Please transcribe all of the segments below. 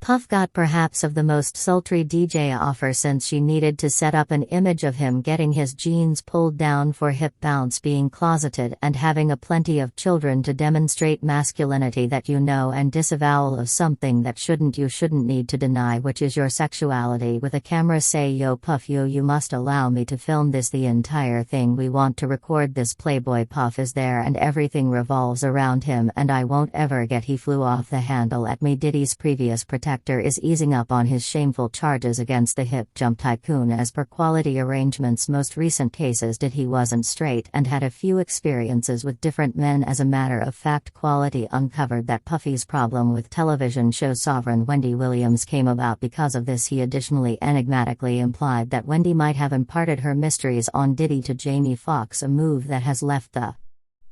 Puff got perhaps of the most sultry DJ offer since she needed to set up an image of him getting his jeans pulled down for hip bounce, being closeted and having a plenty of children to demonstrate masculinity that you know, and disavowal of something that you shouldn't need to deny, which is your sexuality, with a camera say, yo Puff, yo, you must allow me to film this, the entire thing, we want to record this. Playboy Puff is there and everything revolves around him and I won't ever get. He flew off the handle at me. Diddy's previous protector is easing up on his shameful charges against the hip jump tycoon. As per Quality Arrangement's most recent cases, Diddy wasn't straight and had a few experiences with different men. As a matter of fact, Quality uncovered that Puffy's problem with television show sovereign Wendy Williams came about because of this. He additionally enigmatically implied that Wendy might have imparted her mysteries on Diddy to Jamie Foxx, a move that has left the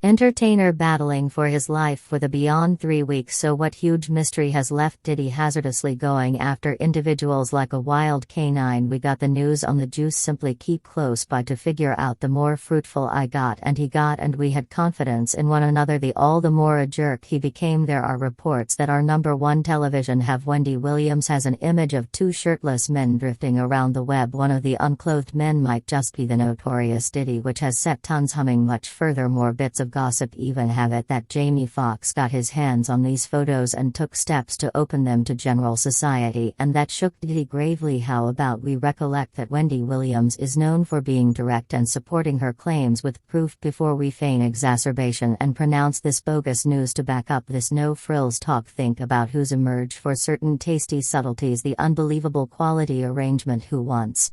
entertainer battling for his life for the beyond 3 weeks. So what huge mystery has left Diddy hazardously going after individuals like a wild canine? We got the news on the juice. Simply keep close by to figure out. The more fruitful I got and he got and we had confidence in one another, the all the more a jerk he became. There are reports that our #1 television have Wendy Williams has an image of 2 shirtless men drifting around the web. One of the unclothed men might just be the notorious Diddy, which has set tons humming. Much further, more bits of gossip even have it that Jamie Foxx got his hands on these photos and took steps to open them to general society, and that shook Diddy gravely. How about we recollect that Wendy Williams is known for being direct and supporting her claims with proof before we feign exacerbation and pronounce this bogus news to back up this no-frills talk. Think about who's emerged for certain tasty subtleties. The unbelievable Quality Arrangement. Who once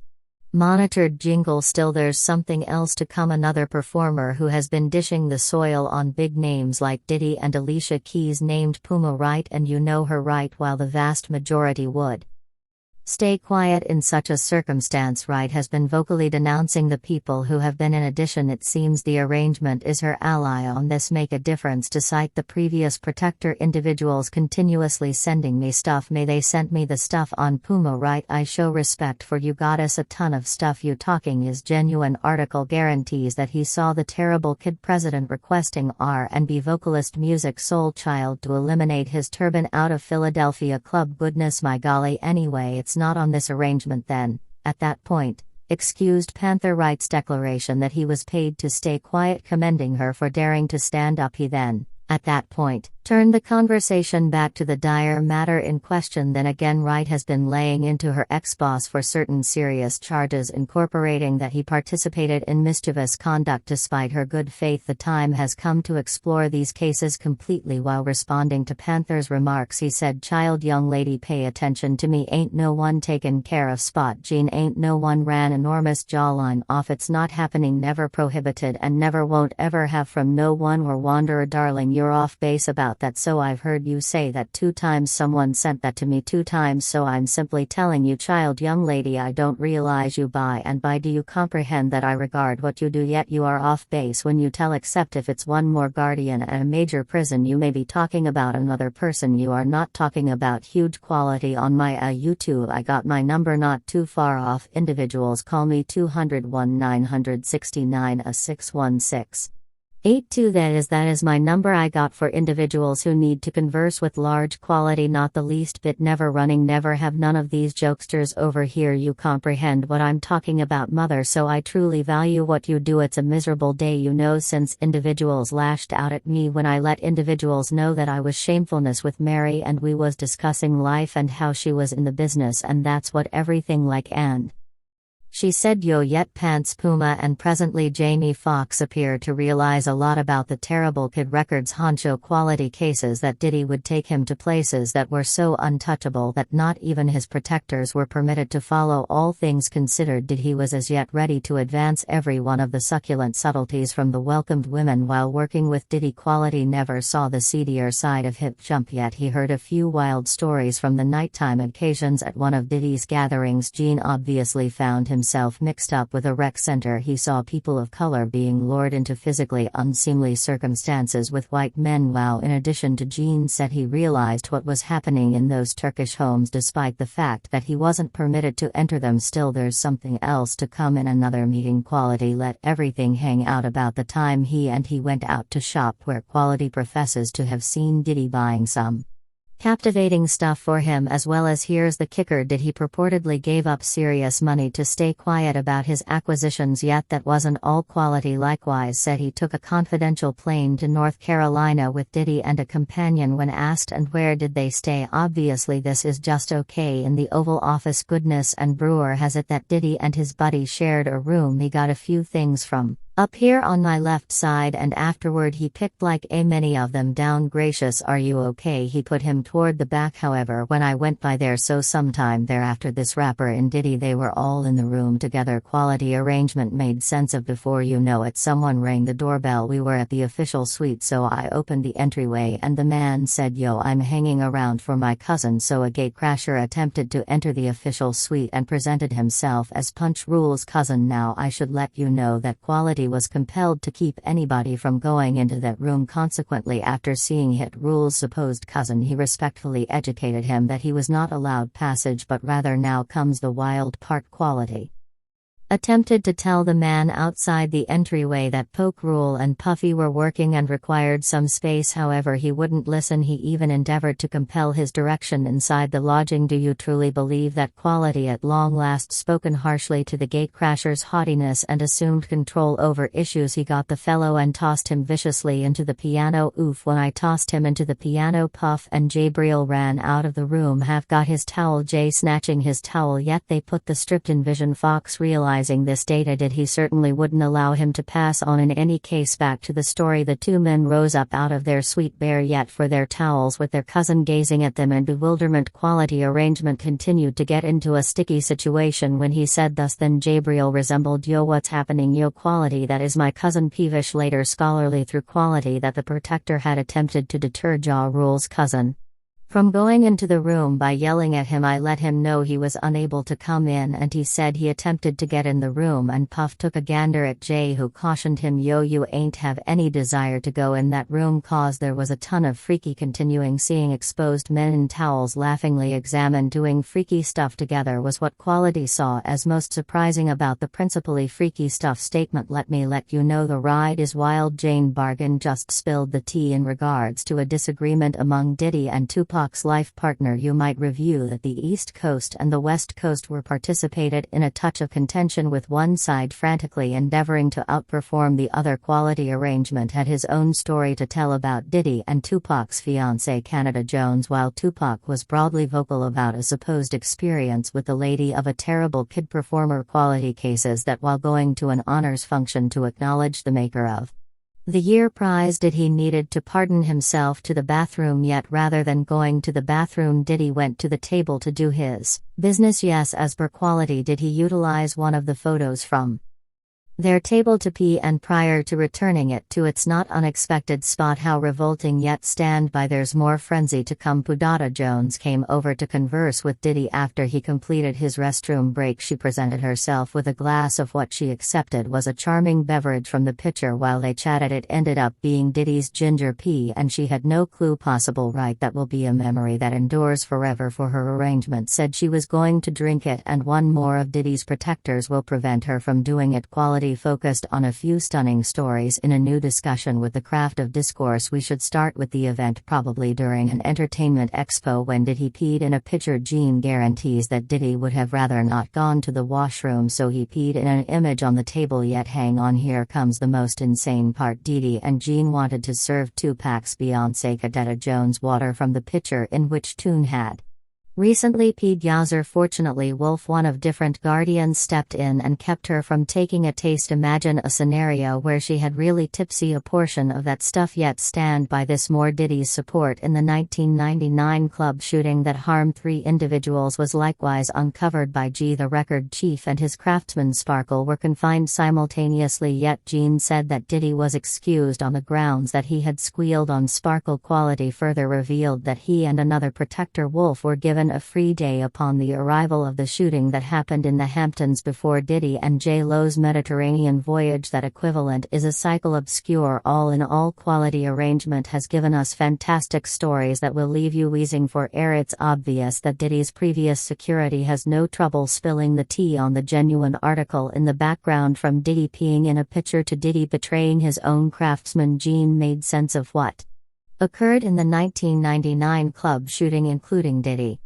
monitored jingle. Still there's something else to come. Another performer who has been dishing the soil on big names like Diddy and Alicia Keys named Puma Right, and you know her right, while the vast majority would stay quiet in such a circumstance. Right has been vocally denouncing the people who have been. In addition, it seems the arrangement is her ally on this. Make a difference to cite the previous protector. Individuals continuously sending me stuff. May they sent me the stuff on Puma Right. I show respect for you. Got us a ton of stuff. You talking is genuine. Article guarantees that he saw the terrible kid president requesting R&B vocalist Music Soul Child to eliminate his turban out of Philadelphia club. Goodness my golly. Anyway, it's not on this arrangement then. At that point, excused Panther Wright's declaration that he was paid to stay quiet, commending her for daring to stand up. He then, at that point, turned the conversation back to the dire matter in question. Then again, Wright has been laying into her ex-boss for certain serious charges, incorporating that he participated in mischievous conduct despite her good faith. The time has come to explore these cases completely. While responding to Panther's remarks, he said, "Child, young lady, pay attention to me. Ain't no one taken care of Spot Gene. Ain't no one ran enormous jawline off. It's not happening. Never prohibited and never won't ever have from no one or wanderer. Darling, you're off base about that. So I've heard you say that 2 times. Someone sent that to me 2 times. So I'm simply telling you, child, young lady, I don't realize you buy and buy. Do you comprehend that I regard what you do? Yet you are off base when you tell, except if it's one more guardian at a major prison. You may be talking about another person. You are not talking about huge Quality on my YouTube. I got my number not too far off. Individuals call me 201 969 616. 82. That is my number I got for individuals who need to converse with large Quality. Not the least bit. Never running, never have. None of these jokesters over here. You comprehend what I'm talking about, mother? So I truly value what you do. It's a miserable day, you know, since individuals lashed out at me when I let individuals know that I was shamefulness with Mary and we was discussing life and how she was in the business, and that's what everything like. And she said, yo, yet pants Puma. And presently Jamie Foxx appeared to realize a lot about the terrible Kid Records honcho Quality cases, that Diddy would take him to places that were so untouchable that not even his protectors were permitted to follow. All things considered, Diddy was as yet ready to advance every one of the succulent subtleties from the welcomed women while working with Diddy. Quality never saw the seedier side of hip jump, yet he heard a few wild stories from the nighttime occasions at one of Diddy's gatherings. Gene obviously found himself mixed up with a rec center. He saw people of color being lured into physically unseemly circumstances with white men. Wow. In addition to, Gene said he realized what was happening in those Turkish homes despite the fact that he wasn't permitted to enter them. Still, there's something else to come. In another meeting, Quality let everything hang out about the time he went out to shop, where Quality professes to have seen Diddy buying some captivating stuff for him as well as here's the kicker, Diddy purportedly gave up serious money to stay quiet about his acquisitions, yet that wasn't all quality. Likewise said he took a confidential plane to North Carolina with Diddy and a companion. When asked and where did they stay, obviously this is just okay in the Oval Office. Goodness, and Brewer has it that Diddy and his buddy shared a room. He got a few things from up here on my left side and afterward he picked like a many of them down. Gracious, are you okay? He put him toward the back. However, when I went by there sometime thereafter, this rapper and Diddy, they were all in the room together. Quality arrangement made sense of. Before you know it, someone rang the doorbell. We were at the official suite, so I opened the entryway and the man said, "Yo, I'm hanging around for my cousin." So a gatecrasher attempted to enter the official suite and presented himself as Punch Rule's cousin. Now I should let you know that Quality was compelled to keep anybody from going into that room. Consequently, after seeing Hit Rule's supposed cousin, he respectfully educated him that he was not allowed passage, but rather now comes the wild part. Quality attempted to tell the man outside the entryway that Poke Rule and Puffy were working and required some space. However, he wouldn't listen. He even endeavored to compel his direction inside the lodging. Do you truly believe that Quality at long last spoken harshly to the gatecrasher's haughtiness and assumed control over issues? He got the fellow and tossed him viciously into the piano. Oof, when I tossed him into the piano, Puff and Jabril ran out of the room. Half got his towel, Jay snatching his towel, yet they put the stripped in vision. Foxx realizing this data did he certainly wouldn't allow him to pass on. In any case, back to the story, the two men rose up out of their suite bare yet for their towels, with their cousin gazing at them in bewilderment. Quality arrangement continued to get into a sticky situation when he said thus. Then Jabril resembled, "Yo, what's happening? Yo, Quality, that is my cousin." Peevish later scholarly through Quality that the protector had attempted to deter Ja Rule's cousin from going into the room by yelling at him. I let him know he was unable to come in and he said he attempted to get in the room, and Puff took a gander at Jay, who cautioned him, "Yo, you ain't have any desire to go in that room cause there was a ton of freaky." Continuing, seeing exposed men in towels laughingly examined doing freaky stuff together was what Quality saw as most surprising about the principally freaky stuff statement. Let me let you know the ride is wild. Jane Bargain just spilled the tea in regards to a disagreement among Diddy and Tupac's life partner. You might review that the East Coast and the West Coast were participated in a touch of contention, with one side frantically endeavoring to outperform the other. Quality arrangement had his own story to tell about Diddy and Tupac's fiancée Canada Jones, while Tupac was broadly vocal about a supposed experience with the lady of a terrible kid performer. Quality cases that while going to an honors function to acknowledge the maker of the Year prize, Diddy needed to pardon himself to the bathroom, yet rather than going to the bathroom, Diddy went to the table to do his business. Yes, as per Quality, did he utilize one of the photos from their table to pee, and prior to returning it to its not unexpected spot. How revolting, yet stand by, there's more frenzy to come. Pudata Jones came over to converse with Diddy after he completed his restroom break. She presented herself with a glass of what she accepted was a charming beverage from the pitcher. While they chatted, it ended up being Diddy's ginger pea, and she had no clue. Possible, right? That will be a memory that endures forever. For her arrangement said she was going to drink it, and one more of Diddy's protectors will prevent her from doing it. Quality focused on a few stunning stories in a new discussion with the craft of discourse. We should start with the event, probably during an entertainment expo when Diddy peed in a pitcher. Gene guarantees that Diddy would have rather not gone to the washroom, so he peed in an image on the table. Yet hang on, here comes the most insane part. Diddy and Gene wanted to serve Tupac's fiancée Canada Jones water from the pitcher in which Tune had recently peed. Yazzer, fortunately Wolf, one of different guardians, stepped in and kept her from taking a taste. Imagine a scenario where she had really tipsy a portion of that stuff. Yet stand by this more. Diddy's support in the 1999 club shooting that harmed 3 individuals was likewise uncovered by G. The record chief and his craftsman Sparkle were confined simultaneously, yet Gene said that Diddy was excused on the grounds that he had squealed on Sparkle. Quality further revealed that he and another protector, Wolf, were given a free day upon the arrival of the shooting that happened in the Hamptons before Diddy and J-Lo's Mediterranean voyage. That equivalent is a cycle obscure. All in all, Quality arrangement has given us fantastic stories that will leave you wheezing for air. It's obvious that Diddy's previous security has no trouble spilling the tea on the genuine article in the background. From Diddy peeing in a pitcher to Diddy betraying his own craftsman, Gene made sense of what occurred in the 1999 club shooting, including Diddy.